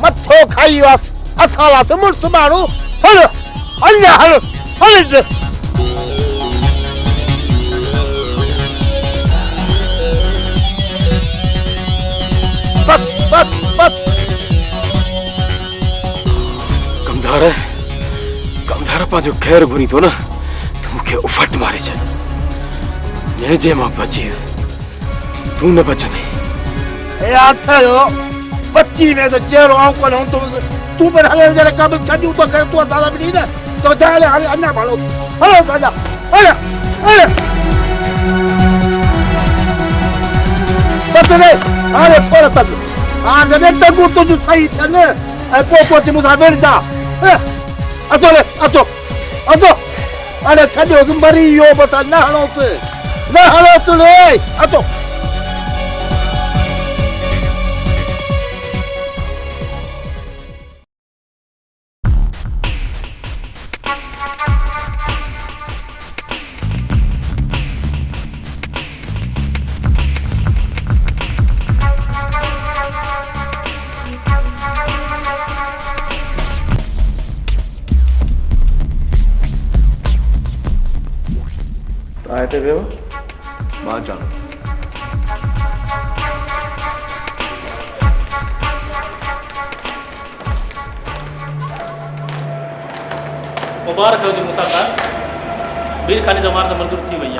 मथो खाई वास असाला से मुर्स मारू हलो अल्लाह हलो हलो बस बस बस कमदार पांचो खैर घुरी तो ना तो मुखे उफट मारे छे मैं जे मां बचीस तू न बचने ए आता यो बच्ची में तो चेहरो आऊं को हूं तू पर हले जरा काबिल छडी तो कर तू दादा भी नहीं ना तो जाले हले अन्ना भालो हलो दादा हले हले बस रे अरे पर तक आ जने तक तो जो सही था ने ए पोपो से मुसाफिर जा अतो ले अतो अरे छडी हो मरी यो बता ना हलो से ले अतो आते वे मां जान मुबारक हो जी मूसा खान वीर खानी जमानत मंजूर थी वई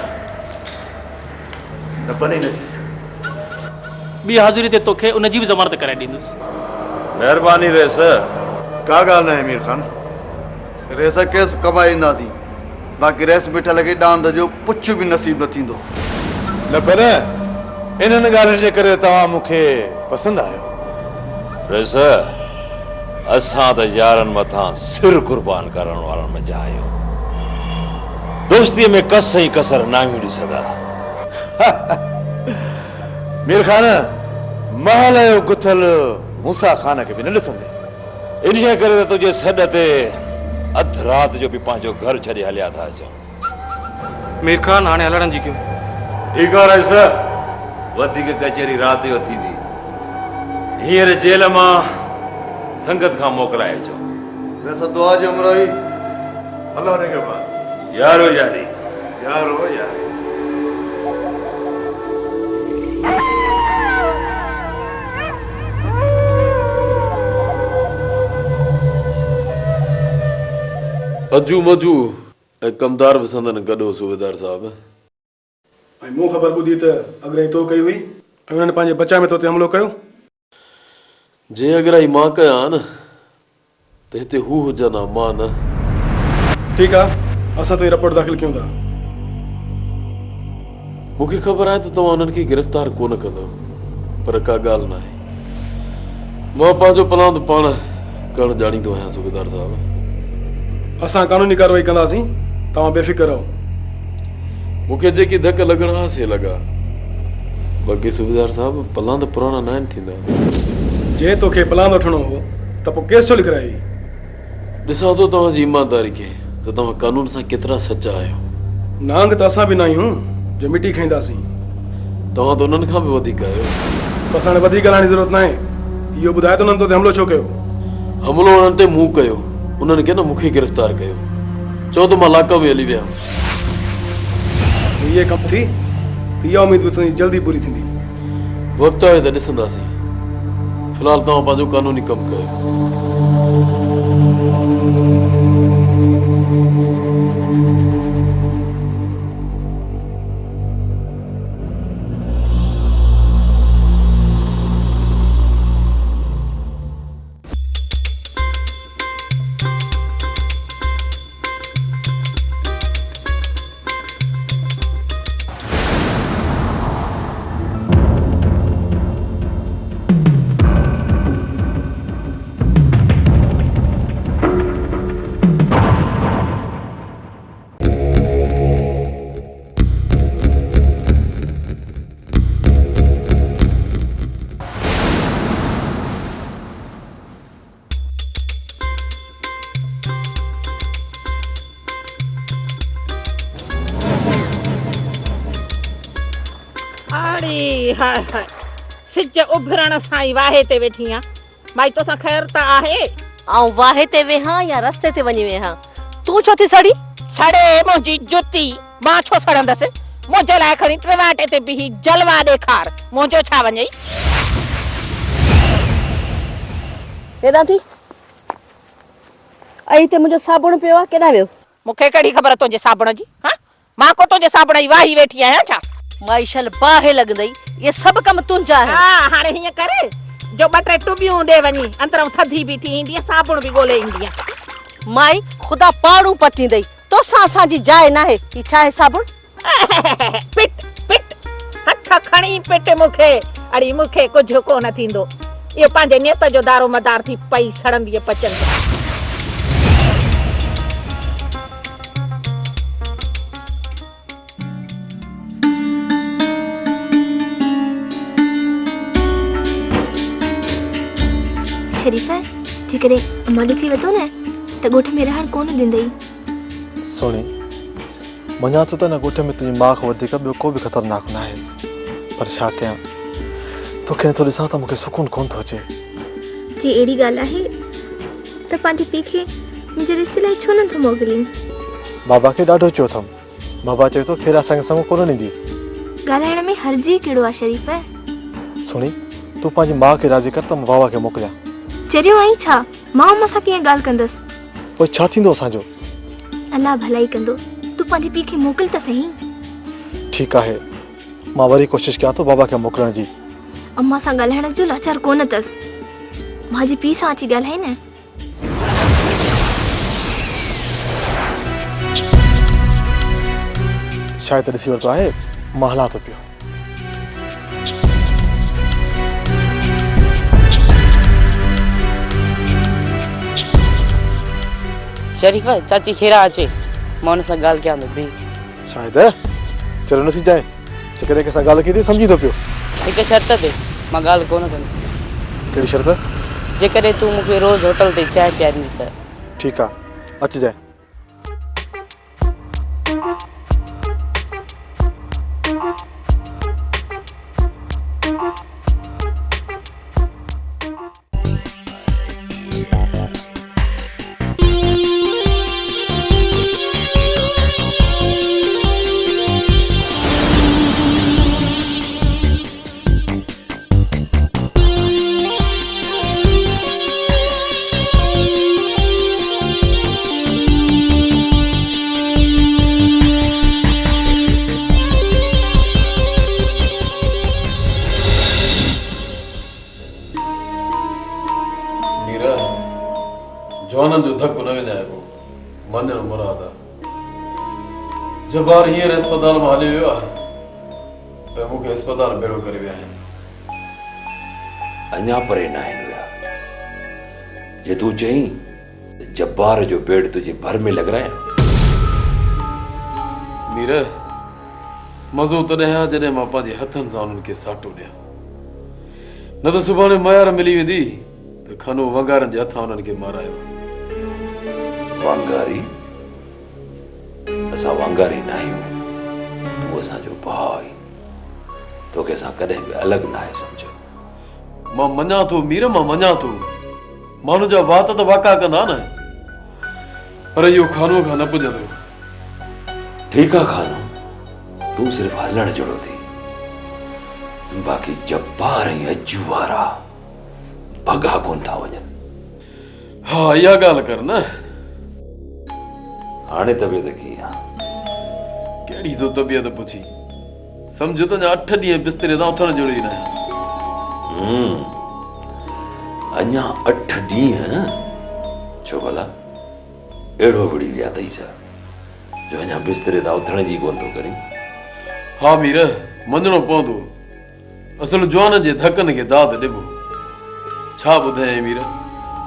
न बने न थी बी हाजिरी ते तोखे उन जी भी जमानत कराए दींदुस मेहरबानी रेस का गाल न है मीर खान रेस केस कमाईंदासीं बाक़ी रेस बीठल खे डांद जो पुछ भी नसीब न थींदो न पर इन्हनि ॻाल्हियुनि जे करे तव्हां मूंखे पसंदि आहियो रेस असां त यारनि मथां सिर कुर्बान करण वारनि मंझि आहियूं दोस्तीअ में कस ऐं कसर न आहियूं ॾिसंदा मीर खान महल जो गुथल मूसा खान खे बि न ॾिसंदे इन करे त तुंहिंजे सॾ ते अध रात जो भी पांचो घर छड़े हलिया था अचो मीर खान हाने हलण जी क्यों ठीक है रेस वधिक कचहरी रात जो थी दी हींअर जेल मां संगत खां मोकिलाए अचो रेस दुआ जी उमराई अल्लाह ने के बाद यारो यारी अजू मजू कमदार भी संदन गडो सूबेदार साहब मो खबर बुधी त अगराई तो कई हुई उन्होंने पांजे बचा में तो ते हमलो कयो जे अगराई मां कया न ते हिते हू हुजन मां न ठीक है असा तो रिपोर्ट दाखिल क्यों था मुझे खबर है तो तव्हां उन्हनि खे गिरफ्तार कोन कंदो पर का गाल ना है मां पांजो प्लान तो पाण करण जानी तो आहियां सूबेदार साहब असा कानूनी कार्रवाई कंदासीं तव्हां बेफिक्र रहो मुझे जेकी धक लगणा से लगा बाक़ी सूबेदार साहब प्लान तो पुराना न थींदा जे तोखे प्लान वठणो हो त पोइ केस छो लिखाई ॾिसां थो तव्हांजी ईमानदारी खे त तव्हां कानून सां केतिरा सचा आहियो नांग त असां बि न आहियूं जो मिटी खाईंदासीं तव्हां त उन्हनि खां बि वधीक आहियो बसि हाणे वधीक ॻाल्हाइण जी ज़रूरत न आहे इहो ॿुधाए त उन्हनि तो ते हमलो छो कयो हमलो उन्हनि ते मूं कयो उन्हनि खे न मूंखे गिरफ़्तार कयो चओ त मां लाका में हली विया इहे कमु थी त इहा उमेद बि तुंहिंजी जल्दी पूरी थींदी वक़्तु आहे त ॾिसंदासीं फ़िलहाल तव्हां पंहिंजो कानूनी कमु कयो अरे हाय हाय सिज उभरण सां ई वाहे ते वेठी आं भाई तोसां ख़ैर त आहे आऊं वाहे ते वेहां या रस्ते ते वञी वेहां तूं छो थी सड़ी सड़े मुंहिंजी जुती मां छो सड़ंदसि मुंहिंजे लाइ खणी ट्रिवाटे ते बिही जलवा ॾेखार मुंहिंजो छा वञई केॾां थी ऐं हिते मुंहिंजो साबुण पियो आहे केॾां वियो मूंखे कहिड़ी ख़बर तुंहिंजे साबुण जी हा मां को तुंहिंजे साबुण जी वाही वेठी आहियां छा माई शल बाहि लॻंदई ये सभु कम तुंहिंजा आहिनि हा हाणे हीअं करे जो ॿ टे टुबियूं ॾे वञी अंदरां थधी बि थी ईंदी साबुण बि ॻोल्हे ईंदी माई ख़ुदा पाड़ू पटींदई तोसां असांजी जाइ नाहे ही छा आहे साबुण पिट पिट हथ खणी पिट मूंखे अड़ी मूंखे कुझु कोन थींदो इहो पंहिंजे नियत जो दारो मदार थी पई सड़ंदी पचंदी शरीफ़ा जेकॾहिं अम्मा ॾिसी वरितो न त ॻोठ में रहण कोन ॾींदई सुणी मञा थो त न ॻोठ में तुंहिंजी माउ खां वधीक ॿियो को बि ख़तरनाक न आहे पर छा कयां तोखे नथो ॾिसां त मूंखे सुकून कोन थो अचे जी अहिड़ी ॻाल्हि आहे त पंहिंजे पीउ खे मुंहिंजे रिश्ते लाइ छो नथो मोकिलीं बाबा खे ॾाढो चयो अथमि बाबा चए थो खेर असांखे संग कोन ॾींदी ॻाल्हाइण में हर्जी कहिड़ो आहे शरीफ़ा सुणी तूं पंहिंजी माउ खे राज़ी कर त मां बाबा खे मोकिलियां चरियो आई छा मां अम्मा सां कीअं ॻाल्हि कंदसि पोइ छा थींदो असांजो अलाह भलाई कंदो तूं पंहिंजे पीउ खे मोकिल त सही ठीकु आहे मां वरी कोशिशि कयां थो बाबा खे मोकिलण जी अम्मा सां ॻाल्हाइण जो लाचार कोन अथसि मुंहिंजे पीउ सां अची ॻाल्हाए न शायदि ॾिसी वरितो आहे मां हलां थो पियो शरीफ़ा चाची खेरा अचे मां हुन सां ॻाल्हि कयां थो बि शायदि चलो न थी जाए जेकॾहिं कंहिंसां ॻाल्हि कई थी सम्झी थो पियो हिकु शर्त ते मां ॻाल्हि कोन कंदुसि कहिड़ी शर्त जेकॾहिं तूं मूंखे रोज़ होटल ते चांहि पीआरींदी त ठीकु आहे अचिजांइ जवाननि जो धक न विञाइबो मञण मुराद आहे जबार हींअर अस्पताल मां हली वियो आहे त मूंखे अस्पताल बेड़ो करे विया आहिनि अञा परे न आहिनि विया जे तूं चईं त जब्बार जो बेड़ तुंहिंजे भर में लॻरायां मीर मज़ो तॾहिं आहे जॾहिं मां पंहिंजे हथनि सां उन्हनि खे साटो ॾियां न त सुभाणे मयार मिली वेंदी त खनो वंगारनि जे हथां उन्हनि खे मारायो वांगारी असां वांगारी न आहियूं तूं असांजो भाउ आहीं तोखे असां कॾहिं बि अलॻि न आहे सम्झो मां मञा थो मीर मां मञा थो माण्हू जा वात त वाका कंदा न पर इहो खानो खां न पुॼंदो ठीकु आहे खानो तूं सिर्फ़ु हलण जहिड़ो थी बाक़ी जब्बार ऐं अजू वारा भॻा कोन था वञनि हा इहा ॻाल्हि कर न हाणे तबियत कीअं आहे कहिड़ी तो तबियत पुछी सम्झो त 8 ॾींहं बिस्तरे तां उथण जहिड़ो ई न आहे अञा 8 ॾींहं छो भला अहिड़ो विड़ी विया अथई छा जो अञा बिस्तरे तां उथण जी कोन थो करी हा मीर मञणो पवंदो असल जवान जे धकनि खे दाद ॾिबो छा ॿुधायां मीर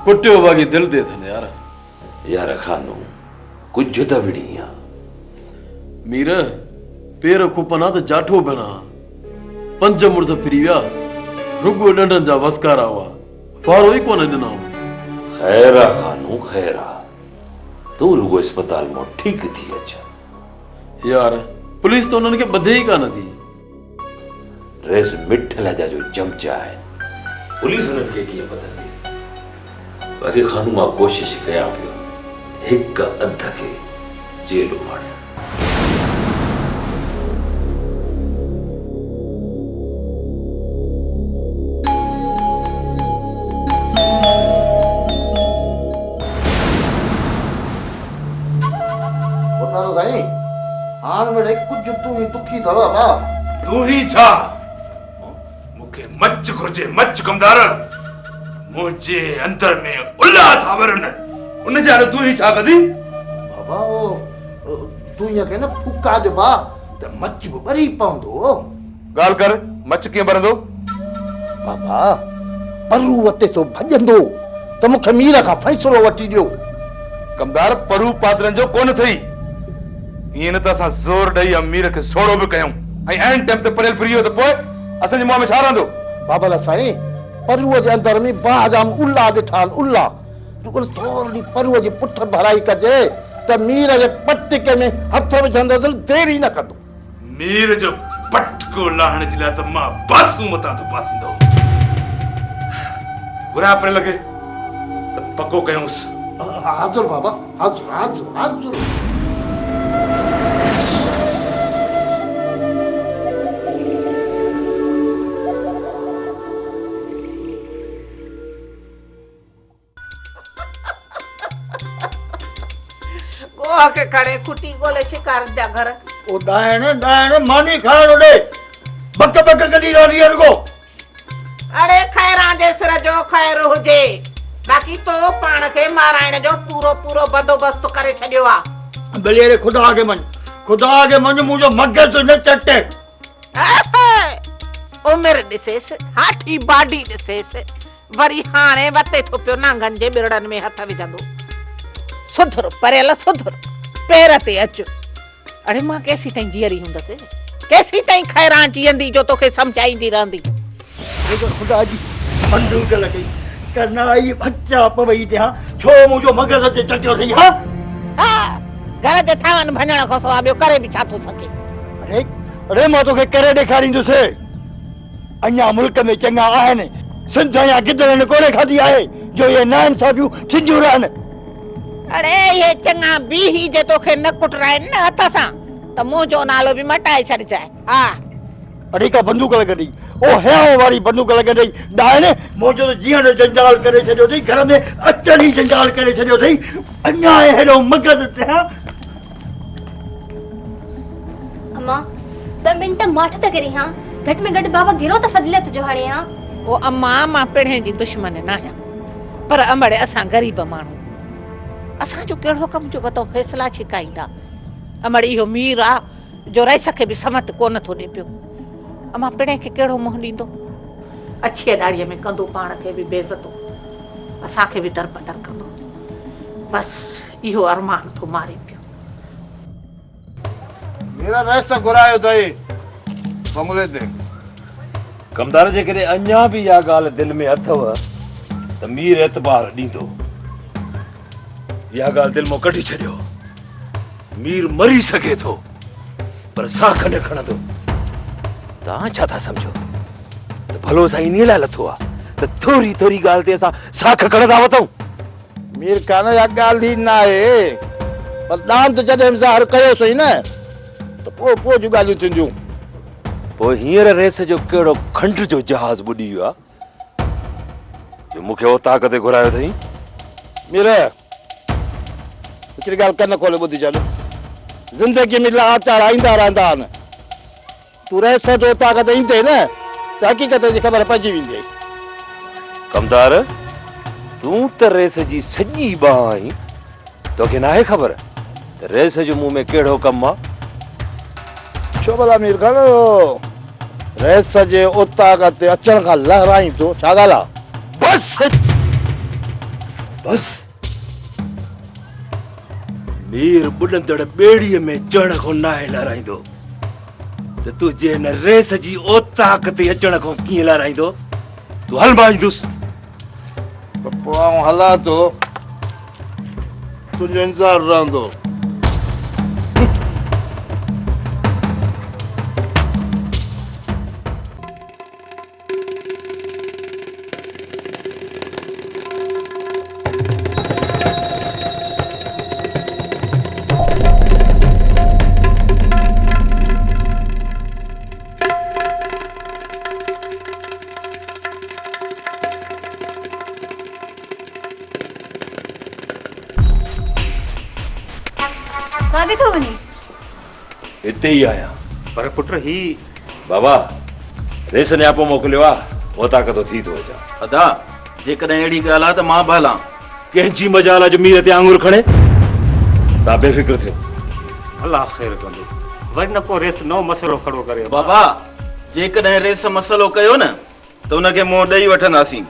कुटियो वागी दिलि ते अथनि यार यार खानो कुझु त विड़ी आहे मीर पेर खुपना त जाठो बना 5 मुड़स फिरी विया रुगो डंडनि जा वसकारा हुआ फारो ई कोन ॾिना ख़ैर आहे खानो ख़ैर आहे तूं रुगो अस्पताल मां ठीकु थी अच यार पुलिस तो उन्हनि खे ॿधे ई कान थी रेस मिठल जा जो चमचा है पुलिस उन्हनि खे कीअं पतंदी बाक़ी खानू मां कोशिश कयां पियो हिक अध खे जेल उमाड़िया बताओ साईं हाल में कुछ तू ही दुखी थवा बा तू ही छा मुखे मच घुर्जे मच कमदार मुझे अंदर में उल्ला था वरन उन जाने तू ही छा कदी बाबा तू ये के न फुका दे बा त मच बरी पवंदो गाल कर मच कीअं भरंदो बाबा परू वते तो भजंदो त मुखे मीर खां फैसलो वठी दियो कमदार परू पात्रन जो कोन थई ईअं न त असां ज़ोर ॾेई अमीर खे सोड़ो बि कयूं ऐं ऐन टाइम ते परेल फ्री हो त पोइ असांजे मुंहं में छा रहंदो बाबा ला साईं परूअ जे अंदर में बाजाम उल्ला ॾिठान उल्ला रुगल थोरी परूअ जी पुठ भराई कजे त मीर जे पटके में हथ विझंदो दिल देरी न कंदो मीर जो पटको लाहण जे लाइ त मां बासू मतां थो पासींदो घुरा परे लॻे त पको कयूंसि हाज़ुर बाबा हाज़ुर हाज़ुर हाज़ुर गोहा के खड़े खुटी गोले शिकार जा घर ओ डायण मानी खाण ओडे बक बक कडी रही है रुको अरे खैरा जे सिर जो खैर हुजे बाकी तो पाण के माराइण जो पूरो पूरो बंदोबस्त करे छडियो आ बलिए रे खुदा के मन मुझो मगज तो न चटे उमिर दिसेस हाठी बाडी दिसेस वरी हाणे वते ठोपियो नांगन जे बिरड़न में हथ विझंदो सुधर परेल सुधर पैर ते अच अरे मां कैसी ताईं जीअरी हूंदसि कैसी ताईं खैरा जीअंदी जो तोखे समझाईंदी रहंदी देखो खुदा जी बंदूक लगी करना आई बच्चा पवई ते हां छो मुझो मगज ते चटियो थई हां घर जे थावन भञण खां सवा ॿियो करे बि छा थो सघे अरे मां तोखे करे ॾेखारींदुसि अञा मुल्क में चङा आहिनि सिंध या गिदड़नि कोन्हे खाधी आहे जो ये नाइंसाफ़ियूं थींदियूं रहनि अरे ये चङा बि ही जे तोखे न कुटराइनि न हथ सां त मुंहिंजो नालो बि मटाए छॾिजांइ हा अरे का बंदूक लॻंदी ओ हियाव वारी बंदूक लॻंदी डायने मुंहिंजो त जीअण जंजाल करे छॾियो अथई घर में अचण ई जंजाल करे छॾियो अथई अञा हेॾो मगज़ ते हां अम्मा 2 मिंट माठ त करी हां घट में घट बाबा गिरो त फज़िलत जो हाणे हां ओ अम्मा मां पिणे जी दुश्मन न आहियां पर अमड़े असां गरीब माण्हू असांजो कहिड़ो कम जो वतो फैसला छिकाईंदा अमड़ी इहो मीर आ जो रईस खे बि समत कोन थो ॾे पियो अम्मा पिणे खे कहिड़ो मुंहुं ॾींदो अछीअ ॾाड़ीअ में कंदो पाण खे बि बेइज़तो असांखे बि दरबदर कंदो बस इहो अरमान थो मारे पियो मेरा रस घुरायो अथई बंगले ते कमदार जे करे अञा बि इहा ॻाल्हि दिलि में अथव त मीर एतबार ॾींदो इहा ॻाल्हि दिलि मां कढी छॾियो मीर मरी सघे थो पर साख न खणंदो तव्हां छा था सम्झो त भलो साईं इन लाइ लथो आहे त थोरी थोरी ॻाल्हि ते असां साख खणंदा वठूं मीर खान या ॻाल्हि ई न आहे पर दान त जॾहिं ज़ाहिर कयोसीं न त पोइ जूं ॻाल्हियूं थींदियूं पोइ हींअर रेस जो कहिड़ो खंड जो जहाज़ ॿुॾी वियो आहे जो मूंखे उतां ते घुरायो अथई मीर हिकिड़ी ॻाल्हि कन खोले ॿुधी छॾ ज़िंदगी में लाचार ईंदा रहंदा आहिनि तूं रेस जो ताक़त ईंदे न त हक़ीक़त जी ख़बर पइजी वेंदी कमदार तूं त रेस जी सॼी बाह आहीं तोखे नाहे ख़बर त रेस जो मुंहुं में कहिड़ो कमु आहे छो भला मीर खान रेस जे उताक ते अचण खां लहराई थो छा ॻाल्हि आहे बस बस मीर ॿुॾंदड़ ॿेड़ीअ में चढ़ण खां नाहे लहराईंदो त तूं जे हिन रेस जी ओताक ते अचण खां कीअं लहराईंदो तूं हल मां ईंदुसि पोइ आउं हलां थो तुंहिंजो इंतज़ारु रहंदो हिते ई आहियां। पर पुट ही बाबा रेस न्यापो मोकिलियो आहे, उहो ताक़त थी थो अचां। अदा जेकॾहिं अहिड़ी ॻाल्हि आहे त मां बि हलां। कंहिंजी मजाल जो मीर ते आंगुर खणे। तव्हां बेफ़िक्र थियो। अल्लाह ख़ैर कंदो, वरी न को रेस नओं मसइलो खड़ो करे। बाबा जेकॾहिं रेस मसइलो कयो न त उनखे मुंहुं ॾेई वठंदासीं।